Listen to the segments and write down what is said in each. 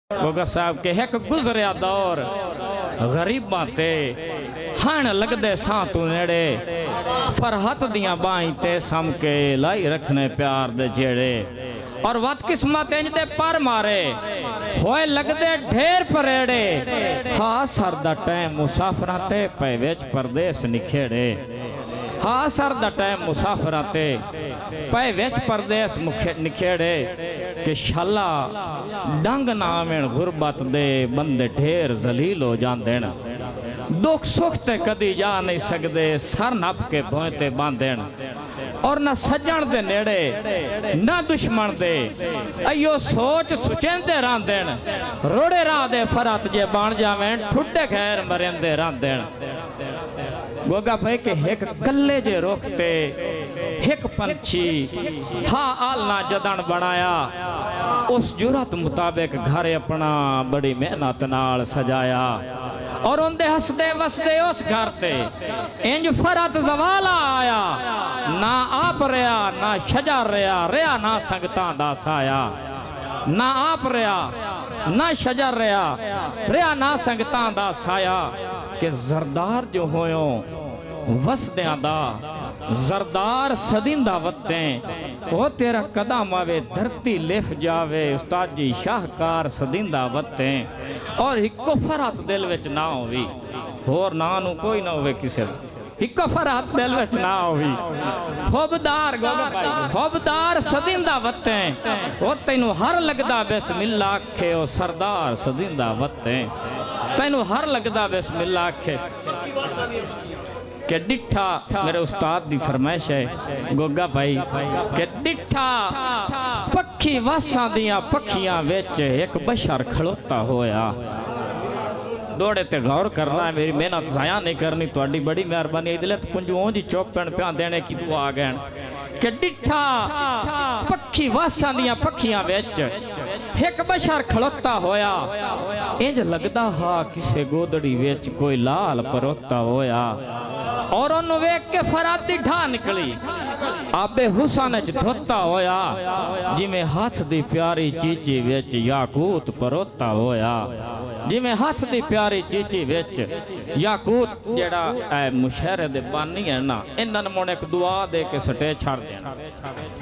गोगा साहब के एक गुजरिया दौर गरीबां ते हण लगदे सां तू नेड़े फरहत दियां बाहीं ते सम के लाई रखने प्यार दे जेड़े और वत किस्मत इंज दे पर मारे होए लगदे ढेर परेड़े हा सर दा टाइम मुसाफरां ते पै विच परदेस निखेड़े हा सर दा टाइम मुसाफरां ते पै विच परदेस निखेड़े कि शाला डंग नावेण गुरबत दे बंदे ढेर जलील हो जांदेण दुख सुख ते कदी जा नहीं सकदे सर नप के भोए ते बांधेण और ना सज्जण दे नेड़े ना दुश्मन दे अयो सोच सुचेंदे रांदेण रोड़े राह दे फरत जे बन जावें ठुड्डे खैर मरेंदे रांदेण गोगा भाई के एक कल्ले जे रोकते एक पंछी हा आलना जदन बनाया उस जुरत मुताबिक घर अपना बड़ी मेहनत नाल सजाया और उनदे हसदे वसदे उस घर ते इंज फरत जवाला आया ना आप रहा ना शजर रहा ना संगतां दा साया ना आप रहा ना शजर रहा ना संगतां दा साया कि जरदार जो होयो वसद्यां दा जरदार सदिंदा वत्ते वो तेरा कदम आवे धरती लिफ जावे उस्ताद जी शाहकार सदिंदा वत्ते और हिको फरहत दिल विच ना होवी होर ना नु कोई ना होवे किसे हिको फरहत दिल विच ना होवी खुबदार गोगा भाई खुबदार सदिंदा वत्ते ओ तैनू हर लगदा बिस्मिल्लाह आखे ओ सरदार सदिंदा वत्ते तैनू हर लगदा बिस्मिल्लाह आखे के डिठा मेरे उस्ताद दी फरमाइश है गोगा भाई के डिठा पक्षी वासां दियां पखियां विच एक बशर खड़ोता होया दौड़े ते गौर करना है मेरी मेहनत जाया नहीं करनी तुहाडी बड़ी मेहरबानी दिले तो पुंजों दी चौपन प्या देने की दुआ आ गए के डिठा पक्षी वासां दियां पखियां विच एक बशर खड़ोता होया इंज लगदा हा किसे गोदड़ी विच कोई लाल परोता होया और उन्होंने वेख के फरहत दी ढा निकली आबे हुसन च धोता होया जिमें हाथ दी प्यारी चीची विच याकूत परोता होया जिमें हाथ दी प्यारी चीची विच याकूत जेड़ा मुशहरे दे बानी है ना इन्हां ने मुण एक दुआ दे के सटे छड़ देना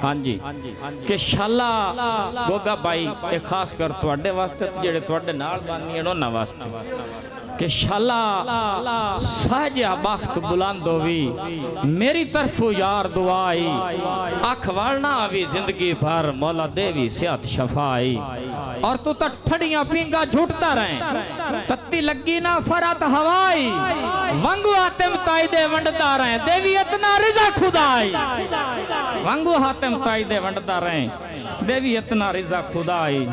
हां जी कि शाला गोगा भाई ये खास कर तुहाडे वास्ते जेड़े तुहाडे नाल बानी है उन्हां वास्ते कि शाला साजा बख्त बुलंद होवी मेरी तरफों यार दुआई अख वालना भी जिंदगी भर मौला देवी सेहत शफाई और तू तो ठड़ियां पींगा झूठता रहे तत्ती लगी ना फरत हवाई वंगू हातिम ताई दे वंडदा रहे देवी इतना रिजा खुदाई वंगू हातिम ताई दे वंडदा रहे देवी इतना रिजा खुदाई